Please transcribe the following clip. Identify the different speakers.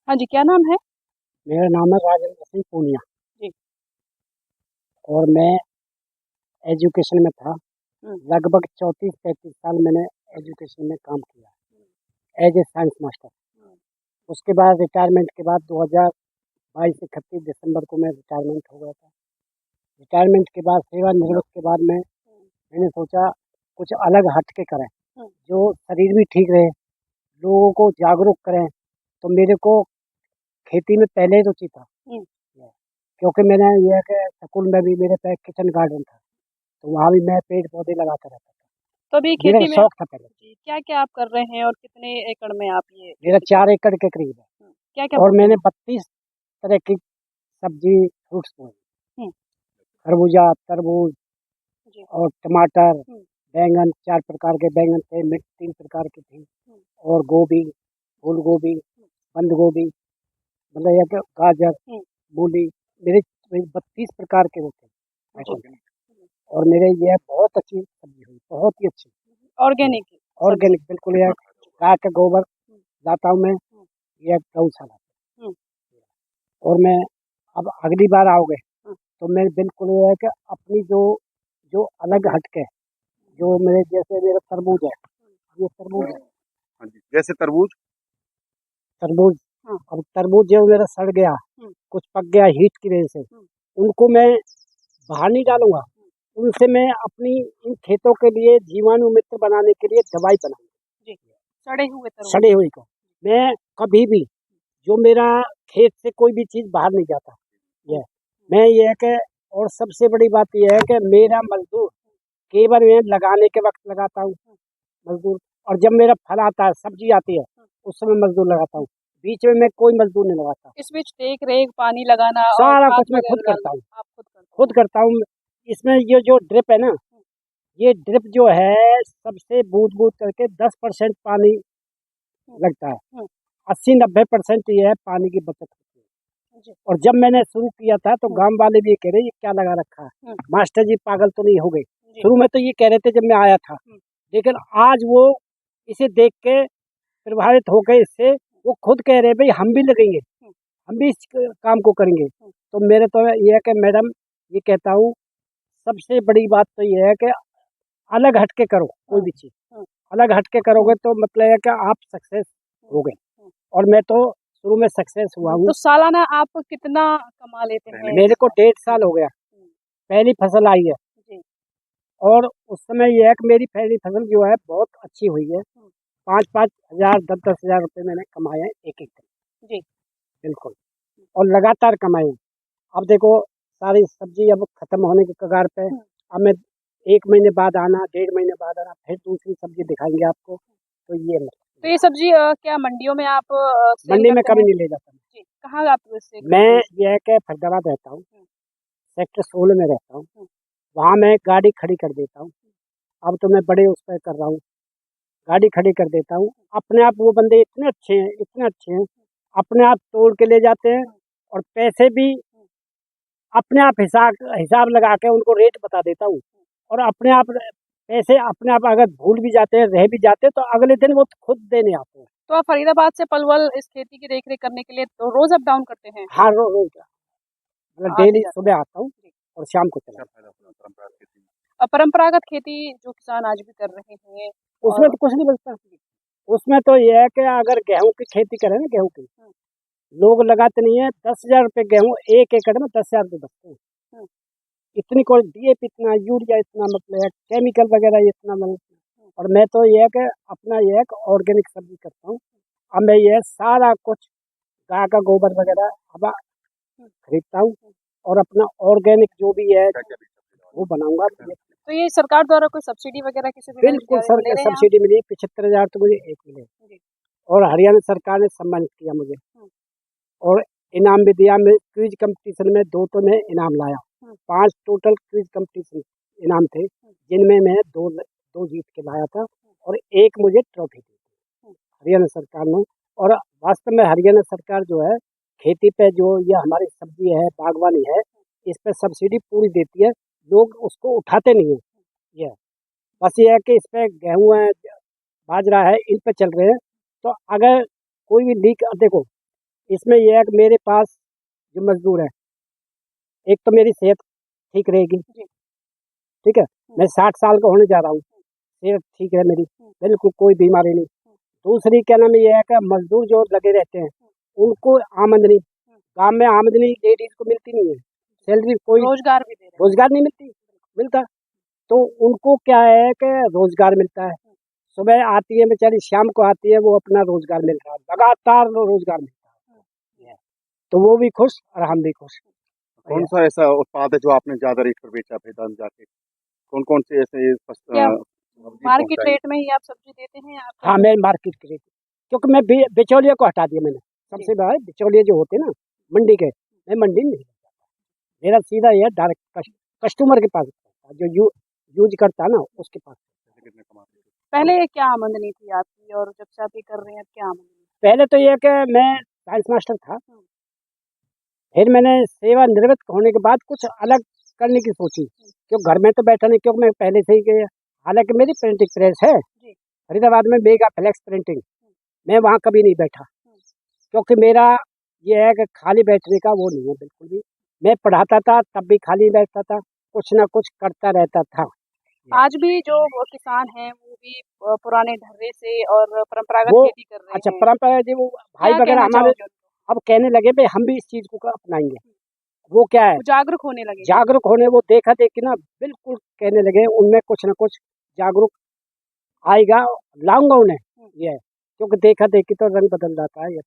Speaker 1: हाँ जी, क्या नाम है?
Speaker 2: मेरा नाम है राजेंद्र सिंह पूनिया।
Speaker 1: जी।
Speaker 2: और मैं एजुकेशन में था।
Speaker 1: हुँ,
Speaker 2: लगभग 34-35 साल मैंने एजुकेशन में काम किया एज ए साइंस मास्टर।
Speaker 1: हुँ,
Speaker 2: उसके बाद रिटायरमेंट के बाद 2022 31 दिसंबर को मैं रिटायरमेंट हो गया था। रिटायरमेंट के बाद सेवानिवृत्त के बाद
Speaker 1: हुँ,
Speaker 2: मैंने सोचा कुछ अलग हट के करें,
Speaker 1: हुँ,
Speaker 2: जो शरीर भी ठीक रहे, लोगों को जागरूक करें। तो मेरे को खेती में पहले ही रुचि था,
Speaker 1: हुँ।
Speaker 2: क्योंकि मैंने ये है कि स्कूल में भी मेरे पे किचन गार्डन था, तो वहाँ भी मैं पेड़ पौधे लगाता रहता था।
Speaker 1: तो अभी
Speaker 2: मेरा
Speaker 1: खेती में
Speaker 2: शौक था पहले।
Speaker 1: जी, क्या-क्या आप कर रहे हैं और कितने एकड़ में आप ये
Speaker 2: मेरा
Speaker 1: खेती कर
Speaker 2: 4
Speaker 1: रहे
Speaker 2: एकड़ के करीब है।
Speaker 1: हैं? क्या-क्या
Speaker 2: और
Speaker 1: बोते
Speaker 2: मैंने
Speaker 1: हैं?
Speaker 2: 32 तरह की सब्जी फ्रूट्स बोए।
Speaker 1: हुँ,
Speaker 2: खरबूजा, तरबूज
Speaker 1: जी,
Speaker 2: और टमाटर,
Speaker 1: हुँ,
Speaker 2: बैंगन, 4 प्रकार के बैंगन थे, मिर्च 3 प्रकार की थी,
Speaker 1: हुँ,
Speaker 2: और गोभी, फूल गोभी,
Speaker 1: हुँ,
Speaker 2: बंद गोभी, मतलब ये कि गाजर,
Speaker 1: हुँ,
Speaker 2: मूली, मेरे 32 प्रकार के वो थे
Speaker 1: जी,
Speaker 2: आइटम। और मेरे ये बहुत अच्छी सब्जी हुई, बहुत ही अच्छी।
Speaker 1: ऑर्गेनिक सब्ज़ी।
Speaker 2: ऑर्गेनिक बिल्कुल, यह गाय का गोबर
Speaker 1: हुँ,
Speaker 2: लाता हूँ मैं,
Speaker 1: हुँ,
Speaker 2: यह गौशाला से।
Speaker 1: हुँ,
Speaker 2: और मैं अब अगली बार आओगे
Speaker 1: हुँ,
Speaker 2: तो मैं बिल्कुल ये है कि अपनी जो जो अलग हटके, जो मेरे जैसे मेरा तरबूज है, ये तरबूज है,
Speaker 3: हाँ जी, जैसे तरबूज।
Speaker 2: तरबूज।
Speaker 1: हाँ,
Speaker 2: अब तरबूज जो मेरा सड़ गया,
Speaker 1: हुँ,
Speaker 2: कुछ पक गया हीट की वजह से,
Speaker 1: हुँ,
Speaker 2: उनको मैं बाहर नहीं डालूंगा।
Speaker 1: हुँ,
Speaker 2: उनसे मैं अपनी इन खेतों के लिए जीवाणु मित्र बनाने के लिए दवाई बनाऊंगा।
Speaker 1: जी, सड़े हुए तरबूज।
Speaker 2: सड़े हुए को मैं कभी भी, जो मेरा खेत से कोई भी चीज़ बाहर नहीं जाता,
Speaker 1: हुँ,
Speaker 2: यह मैं ये है कि, और सबसे बड़ी बात यह है कि मेरा मजदूर केवल मैं लगाने के वक्त लगाता हूँ
Speaker 1: हुँ,
Speaker 2: मजदूर, और जब मेरा फल आता है, सब्जी आती है,
Speaker 1: हुँ,
Speaker 2: उस समय मजदूर लगाता हूँ। बीच में मैं कोई मजदूर नहीं लगाता।
Speaker 1: इस बीच देख-रेख, पानी लगाना और
Speaker 2: सारा
Speaker 1: खाद
Speaker 2: कुछ मैं खुद
Speaker 1: वगैरह
Speaker 2: करता
Speaker 1: डालना
Speaker 2: हूँ,
Speaker 1: आप खुद करते
Speaker 2: खुद
Speaker 1: हैं।
Speaker 2: करता हूँ। इसमें ये जो ड्रिप है ना,
Speaker 1: हुँ,
Speaker 2: ये ड्रिप जो है सबसे बूंद-बूंद करके 10% पानी
Speaker 1: हुँ,
Speaker 2: लगता है।
Speaker 1: हुँ,
Speaker 2: 80-90% ये है पानी की बचत होती है।
Speaker 1: जी,
Speaker 2: और जब मैंने शुरू किया था तो
Speaker 1: हुँ,
Speaker 2: गाँव वाले भी ये कह रहे ये क्या लगा रखा है?
Speaker 1: हुँ,
Speaker 2: मास्टर जी पागल तो नहीं हो गए?
Speaker 1: जी,
Speaker 2: शुरू में तो ये कह रहे थे जब मैं आया था।
Speaker 1: हुँ,
Speaker 2: लेकिन आज वो इसे देख के प्रभावित हो गए इससे, वो खुद कह रहे हैं भई हम भी लगेंगे,
Speaker 1: हुँ,
Speaker 2: हम भी इस काम को करेंगे।
Speaker 1: हुँ,
Speaker 2: तो मेरे तो ये है कि मैडम, ये कहता हूँ सबसे बड़ी बात तो ये है कि अलग हट के करो कोई
Speaker 1: हुँ,
Speaker 2: भी चीज़।
Speaker 1: हुँ,
Speaker 2: अलग हट के करोगे
Speaker 1: हुँ,
Speaker 2: तो मतलब है कि आप सक्सेस
Speaker 1: हुँ,
Speaker 2: हो गए।
Speaker 1: हुँ।
Speaker 2: और मैं तो शुरू में सक्सेस हुआ हूँ।
Speaker 1: तो सालाना आप कितना कमा लेते हैं
Speaker 2: मेरे को
Speaker 1: इसका?
Speaker 2: 1.5 साल हो गया,
Speaker 1: हुँ,
Speaker 2: पहली फसल आई है।
Speaker 1: जी,
Speaker 2: और उस समय ये है कि मेरी पहली फसल जो है बहुत अच्छी हुई है।
Speaker 1: हुँ,
Speaker 2: 5-5 हज़ार, 10-10 हज़ार रुपए मैंने कमाए हैं एक-एक दिन।
Speaker 1: जी,
Speaker 2: बिल्कुल। और लगातार कमाए हैं। अब देखो सारी सब्ज़ी अब खत्म होने के कगार पे है।
Speaker 1: हुँ,
Speaker 2: अब मैं 1 महीने बाद आना, 1.5 महीने बाद आना, फिर दूसरी सब्ज़ी दिखाएँगे आपको। तो ये
Speaker 1: तो ये सब्ज़ी क्या मंडियों में आप सेल
Speaker 2: मंडी में
Speaker 1: करते
Speaker 2: कभी
Speaker 1: हैं?
Speaker 2: नहीं ले जाता मैं।
Speaker 1: जी, कहाँ आप सेल करते
Speaker 2: मैं
Speaker 1: हैं?
Speaker 2: ये है कि फरीदाबाद रहता हूँ,
Speaker 1: हुँ,
Speaker 2: सेक्टर 16 में रहता हूँ।
Speaker 1: हुँ,
Speaker 2: वहाँ मैं गाड़ी खड़ी कर देता हूँ। अब तो मैं बड़े उस पे कर रहा हूँ, गाड़ी खड़ी कर देता हूँ। अपने आप वो बंदे इतने अच्छे हैं, इतने अच्छे हैं, अपने आप तोड़ के ले जाते हैं।
Speaker 1: हुँ,
Speaker 2: और पैसे भी
Speaker 1: हुँ,
Speaker 2: अपने आप हिसाब हिसाब लगा के उनको रेट बता देता हूँ।
Speaker 1: हुँ।
Speaker 2: और अपने आप पैसे अपने आप अगर भूल भी जाते हैं, रह भी जाते हैं, तो अगले दिन वो खुद देने आते हैं।
Speaker 1: तो आप फरीदाबाद से पलवल इस खेती की देख-रेख करने के लिए तो रोज़ अप डाउन करते हैं?
Speaker 2: हाँ, रोज़ मतलब
Speaker 1: आते
Speaker 2: डेली
Speaker 1: जाते हैं।
Speaker 2: सुबह आता हूँ
Speaker 1: जी।
Speaker 2: और शाम को चला
Speaker 3: अच्छा
Speaker 2: जाता
Speaker 3: फ़ायदा अपना परंपरागत खेती में।
Speaker 1: परंपरागत खेती जो किसान आज भी कर रहे हैं
Speaker 2: हूँ। उसमें
Speaker 1: और
Speaker 2: तो कुछ नहीं बचता। उसमें तो ये है कि अगर गेहूँ की खेती करें ना, गेहूँ की,
Speaker 1: हुँ,
Speaker 2: लोग लगाते नहीं है। 10,000 रुपये गेहूँ, 1 एकड़ में 10,000 रुपये बचते हैं।
Speaker 1: हुँ,
Speaker 2: इतनी कोई डीएपी इतना, यूरिया इतना, मतलब है केमिकल वगैरह इतना, मतलब।
Speaker 1: हुँ,
Speaker 2: और मैं तो ये है कि अपना ये है कि ऑर्गेनिक सब्जी करता हूँ। अब मैं ये सारा कुछ गाय का गोबर वगैरह अब
Speaker 1: हुँ,
Speaker 2: खरीदता हूँ,
Speaker 1: हुँ,
Speaker 2: और अपना ऑर्गेनिक जो भी है
Speaker 3: क्या-क्या बीज सब्ज़ी लगा
Speaker 2: वो
Speaker 3: रहे
Speaker 2: बनाऊंगा।
Speaker 3: हैं?
Speaker 1: तो ये सरकार द्वारा कोई सब्सिडी वगैरह किसी भी मिल
Speaker 2: बिल्कुल
Speaker 1: जा रही
Speaker 2: सर,
Speaker 1: वो ले रहे हैं आप?
Speaker 2: सब्सिडी मिली 75,000 तो मुझे एक मिले।
Speaker 1: जी।
Speaker 2: और हरियाणा सरकार ने सम्मानित किया मुझे।
Speaker 1: हुँ,
Speaker 2: और इनाम भी दिया। मैं क्विज कंपटीशन में 2 तो मैं इनाम लाया।
Speaker 1: हुँ,
Speaker 2: 5 टोटल क्विज कंपटीशन इनाम थे,
Speaker 1: हुँ,
Speaker 2: जिनमें मैं 2 जीत के लाया था।
Speaker 1: हुँ,
Speaker 2: और एक मुझे ट्रॉफी दी
Speaker 1: हुँ,
Speaker 2: हरियाणा सरकार ने। और वास्तव में हरियाणा सरकार जो है, खेती पे जो ये हमारी सब्जी है, बागवानी है, इस पे सब्सिडी पूरी देती है। लोग उसको उठाते नहीं हैं। ये बस ये है कि इस पे गेहूँ है, बाजरा है, इन पे चल रहे हैं। तो अगर कोई भी लीक देखो, इसमें यह है कि मेरे पास जो मजदूर है, एक तो मेरी सेहत ठीक रहेगी,
Speaker 1: जी।
Speaker 2: ठीक है, मैं 60 साल का होने जा रहा हूँ, सेहत ठीक है मेरी, बिल्कुल कोई बीमारी नहीं। दूसरी क्या नाम ये है कि मजदूर जो लगे रहते हैं उनको आमदनी, गांव में आमदनी लेडीज को मिलती नहीं है, सैलरी कोई
Speaker 1: रोजगार भी दे रहे
Speaker 2: रोजगार नहीं मिलता, तो उनको क्या है कि रोजगार मिलता है, सुबह आती है बेचारी, शाम को आती है, वो अपना रोजगार मिल रहा है, लगातार रोजगार मिलता है, तो वो भी खुश और हम भी खुश।
Speaker 3: कौन सा ऐसा उत्पाद है जो आपने ज्यादा रेट पर बेचा मैदान जाके? कौन कौन से ऐसे
Speaker 1: क्या
Speaker 3: सब्जी
Speaker 1: मार्केट
Speaker 3: पहुंचाई?
Speaker 1: रेट में ही आप सब्जी देते हैं या आप
Speaker 2: हाँ, मैं मार्केट के रेट, क्योंकि मैं बिचौलिया को हटा दिया मैंने, सबसे बड़ा बिचौलिया जो होते हैं ना मंडी के, मैं मंडी नहीं जाता, मेरा सीधा यह डायरेक्ट कस्टमर के पास जाता है, जो यूज करता है ना उसके पास।
Speaker 3: पैसे कितने कमाते थे?
Speaker 1: पहले क्या आमदनी थी आपकी और जब से आप ये कर रहे हैं अब क्या आमदनी है?
Speaker 2: पहले तो यह कि मैं साइंस मास्टर था, फिर मैंने सेवानिवृत्त होने के बाद कुछ अलग करने की सोची, क्योंकि घर में तो बैठा नहीं, क्योंकि मैं पहले से ही गया, हालांकि मेरी प्रिंटिंग प्रेस है
Speaker 1: जी।
Speaker 2: फरीदाबाद में, मेगा फ्लेक्स प्रिंटिंग, मैं वहाँ कभी नहीं बैठा, क्योंकि मेरा ये है कि खाली बैठने का वो नहीं है बिल्कुल भी, मैं पढ़ाता था तब भी खाली बैठता था, कुछ ना कुछ करता रहता था।
Speaker 1: आज भी जो वो किसान हैं वो भी पुराने ढर्रे से और परंपरागत
Speaker 2: वो
Speaker 1: खेती कर रहे
Speaker 2: अच्छा
Speaker 1: हैं,
Speaker 2: परंपरा जी, वो भाई
Speaker 1: क्या
Speaker 2: वगैरह
Speaker 1: कहना
Speaker 2: हमारे
Speaker 1: चाहोगे उनको?
Speaker 2: अब कहने लगे भाई हम भी इस चीज को अपनाएंगे, वो क्या है
Speaker 1: वो जागरूक होने लगे हैं।
Speaker 2: जागरूक होने, वो देखा देखी ना बिल्कुल कहने लगे, उनमें कुछ ना कुछ जागरूक आएगा, लाऊंगा उन्हें, ये है, क्योंकि देखा देखी तो रंग बदल जाता है ये।